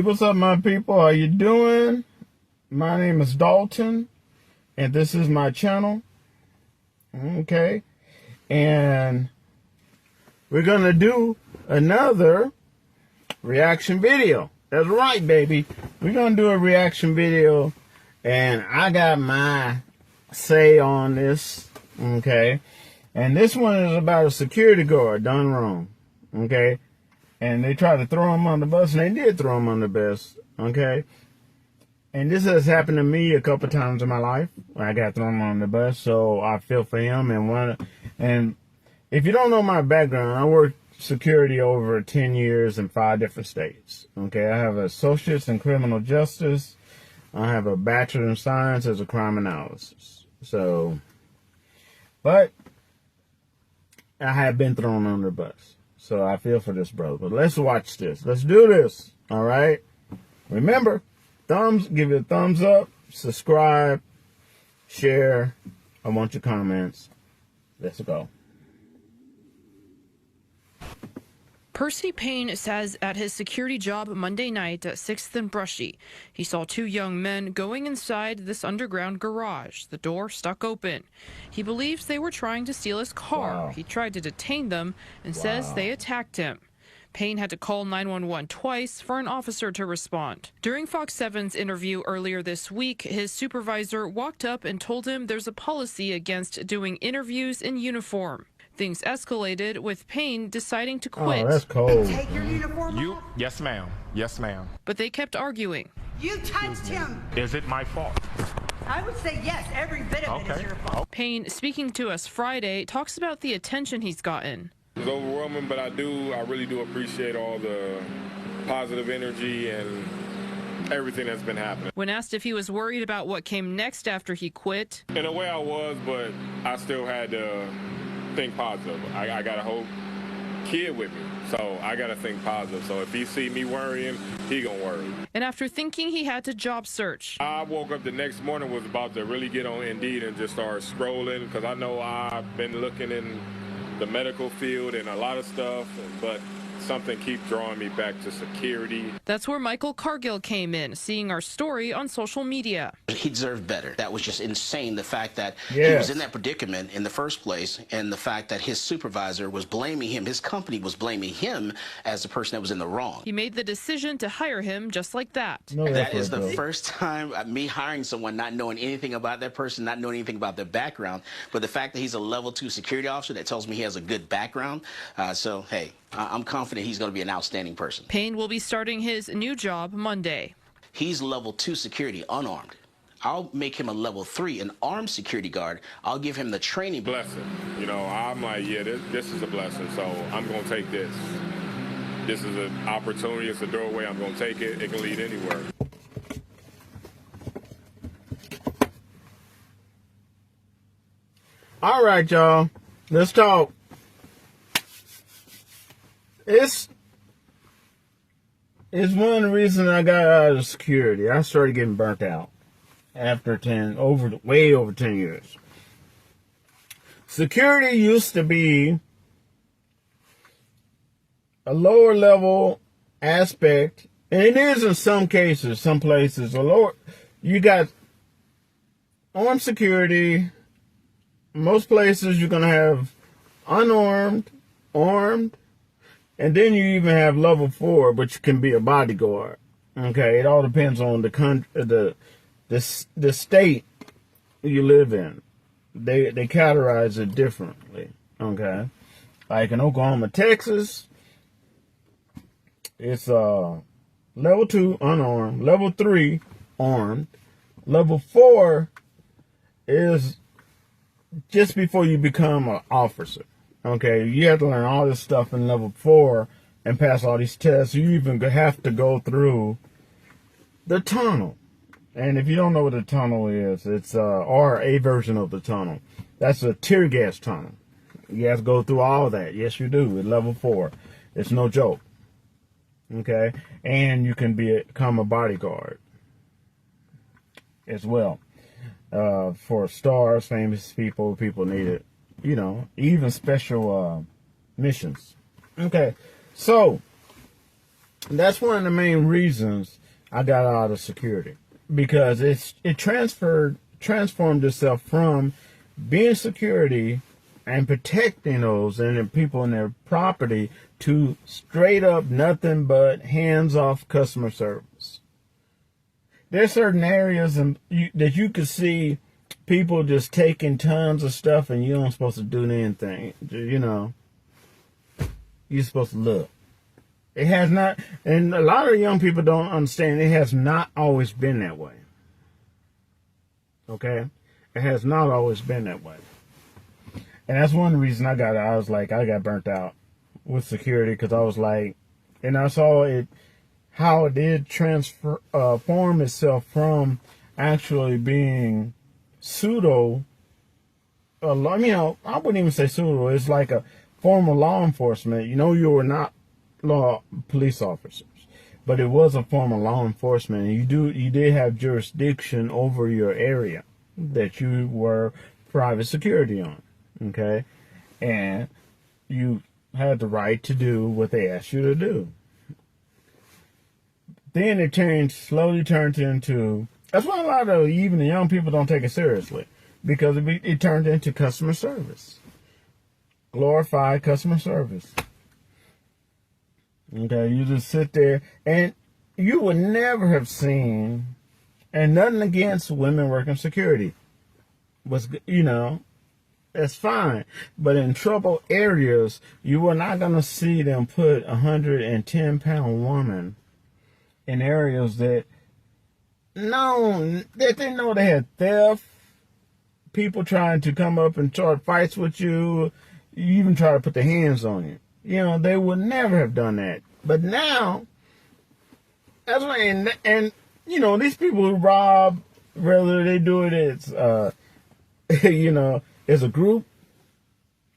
Hey, what's up, my people? How you doing? My name is Dalton, and this is my channel. Okay, and we're gonna do another reaction video. That's right, baby. We're gonna do a reaction video, and I got my say on this. Okay, and this one is about a security guard done wrong. Okay. And they tried to throw him on the bus, and they did throw him on the bus, okay? And this has happened to me a couple times in my life. I got thrown on the bus, so I feel for him. And if you don't know my background, I worked security over 10 years in 5 different states, okay? I have an associate's in criminal justice. I have a bachelor in science as a crime analysis. So, but I have been thrown on the bus. So I feel for this brother. But let's watch this. Let's do this. All right. Remember, give it a thumbs up, subscribe, share. I want your comments. Let's go. Percy Payne says at his security job Monday night at 6th and Brushy, he saw 2 young men going inside this underground garage, the door stuck open. He believes they were trying to steal his car. Wow. He tried to detain them and says they attacked him. Payne had to call 911 twice for an officer to respond. During Fox 7's interview earlier this week, his supervisor walked up and told him there's a policy against doing interviews in uniform. Things escalated with Payne deciding to quit. Oh, that's cold. Take your uniform off? Yes, ma'am. Yes, ma'am. But they kept arguing. You touched him. Is it my fault? I would say yes, every bit of it is your fault. Payne, speaking to us Friday, talks about the attention he's gotten. It's overwhelming, but I really do appreciate all the positive energy and everything that's been happening. When asked if he was worried about what came next after he quit, In a way I was, but I still had to think positive. I got a whole kid with me, so I got to think positive. So if he see me worrying, he gonna worry. and after thinking he had to job search, I woke up the next morning, was about to really get on Indeed and just start scrolling, because I know I've been looking in the medical field and a lot of stuff, but something keeps drawing me back to security. that's where Michael Cargill came in, seeing our story on social media. He deserved better. That was just insane, the fact that he Yes. was in that predicament in the first place, and the fact that his supervisor was blaming him, his company was blaming him as the person that was in the wrong. He made the decision to hire him just like that. No, That is the bro. first time me hiring someone, not knowing anything about that person, not knowing anything about their background, but the fact that he's a level 2 security officer, that tells me he has a good background. So, hey, I'm confident he's going to be an outstanding person. Payne will be starting his new job Monday. He's level 2 security, unarmed. I'll make him a level 3, an armed security guard. I'll give him the training. Blessing. You know, I'm like, yeah, this is a blessing, so I'm going to take this. This is an opportunity. It's a doorway. I'm going to take it. It can lead anywhere. All right, y'all. Let's talk. It's one of the reasons I got out of security. I started getting burnt out after way over 10 years. Security used to be a lower level aspect, and it is in some cases, some places, you got armed security. Most places you're going to have unarmed, armed, and then you even have level 4, but you can be a bodyguard. Okay, it all depends on the country, the state you live in. They categorize it differently. Okay, like in Oklahoma, Texas, it's level 2 unarmed, level 3 armed, level 4 is just before you become an officer. Okay, you have to learn all this stuff in level 4 and pass all these tests. You even have to go through the tunnel. And if you don't know what a tunnel is, it's or a version of the tunnel. That's a tear gas tunnel. You have to go through all that. Yes, you do at level 4. It's no joke. Okay, and you can become a bodyguard as well. For stars, famous people need it. You know, even special missions. Okay, so That's one of the main reasons I got out of security, because it transformed itself from being security and protecting those and the people and their property to straight up nothing but hands-off customer service. There's certain areas that you could see people just taking tons of stuff and you don't supposed to do anything. You know, you're supposed to look. It has not, and a lot of young people don't understand, it has not always been that way. Okay? It has not always been that way. And that's one reason I got burnt out with security, because I was like, and I saw it, how it did form itself from actually being pseudo, I wouldn't even say pseudo, it's like a form of law enforcement. You know, you were not police officers, but it was a form of law enforcement. And you did have jurisdiction over your area that you were private security on, okay? And you had the right to do what they asked you to do. Then it slowly turned into, that's why a lot of even the young people don't take it seriously, because it turned into customer service, glorified customer service. Okay, you just sit there, and you would never have seen, and nothing against women working security, that's fine. But in trouble areas, you were not going to see them put 110-pound woman in areas that they know they had theft, people trying to come up and start fights with you, even try to put their hands on you. You know, they would never have done that. But now, that's why, and these people who rob, whether they do it as, as a group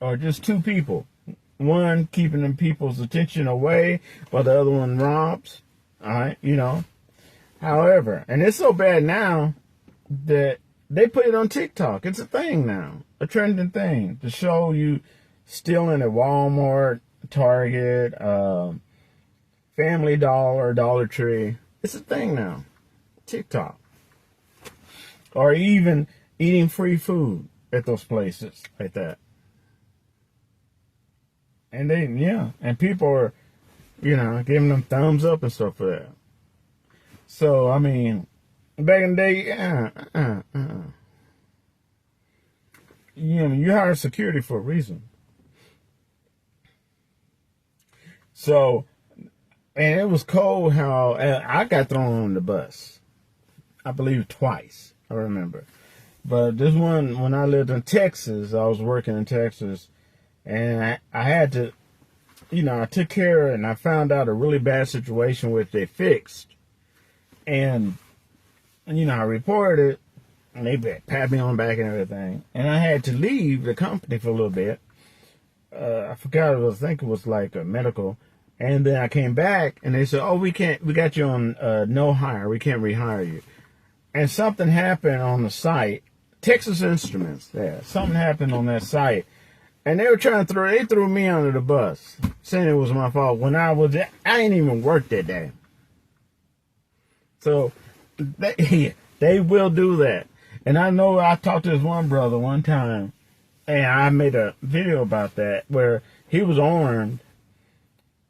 or just two people, one keeping them people's attention away while the other one robs. All right, However, and it's so bad now that they put it on TikTok. It's a thing now, a trending thing, to show you stealing at Walmart, Target, Family Dollar, Dollar Tree. It's a thing now. TikTok. Or even eating free food at those places like that. And and people are, giving them thumbs up and stuff for that. So, I mean, back in the day, you hire security for a reason. So, and it was cold how I got thrown on the bus. I believe twice, I remember. But this one, when I lived in Texas, I was working in Texas, and I had to, I took care of it, and I found out a really bad situation which they fixed. And I reported it, and they pat me on the back and everything. And I had to leave the company for a little bit. I forgot I think it was like a medical. And then I came back, and they said, "Oh, we got you on no hire. We can't rehire you." And something happened on the site, Texas Instruments. Yeah, something happened on that site, and they were they threw me under the bus, saying it was my fault. When I ain't even worked that day. So they will do that. And I know I talked to this one brother one time, and I made a video about that, where he was armed,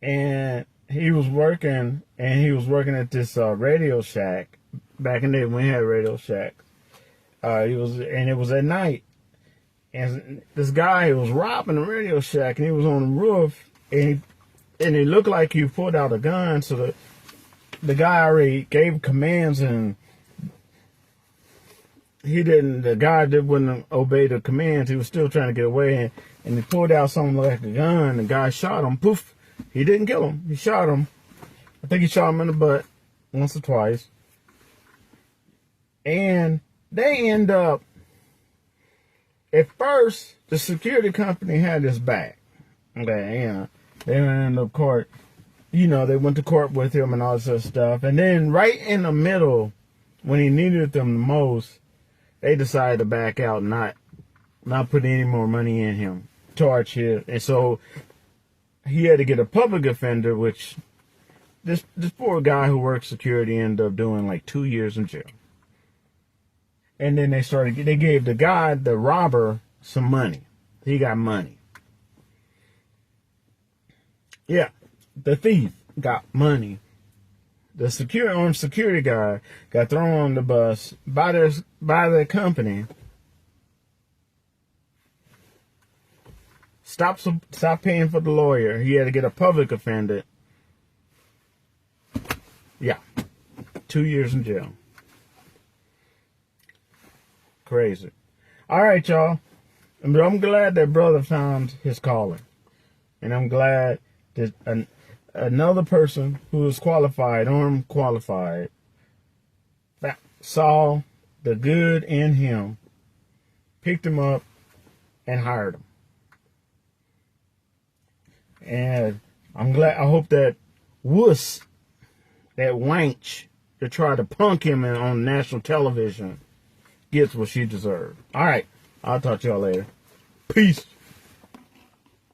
and he was working at this Radio Shack. Back in the day when we had Radio Shack. It was at night. And this guy was robbing the Radio Shack, and he was on the roof, and it looked like he pulled out a gun, so the guy already gave commands, and the guy wouldn't obey the commands. He was still trying to get away, and he pulled out something like a gun. The guy shot him. Poof. He didn't kill him. He shot him. I think he shot him in the butt once or twice. And they end up, at first, the security company had his back. Okay, they went to court. They went to court with him and all this other stuff. And then right in the middle, when he needed them the most, they decided to back out and not put any more money in him, charge him. And so he had to get a public offender, which this poor guy who worked security ended up doing like 2 years in jail. And then they gave the guy, the robber, some money. He got money. Yeah, the thief got money. The security guy got thrown on the bus by their company. Stop paying for the lawyer. He had to get a public offender. Yeah, 2 years in jail. Crazy. All right, y'all. I'm glad that brother found his calling. And I'm glad that another person who is qualified or unqualified saw the good in him, picked him up, and hired him. And I hope that wuss, that wench that tried to punk him on national television gets what she deserved. All right. I'll talk to y'all later. Peace.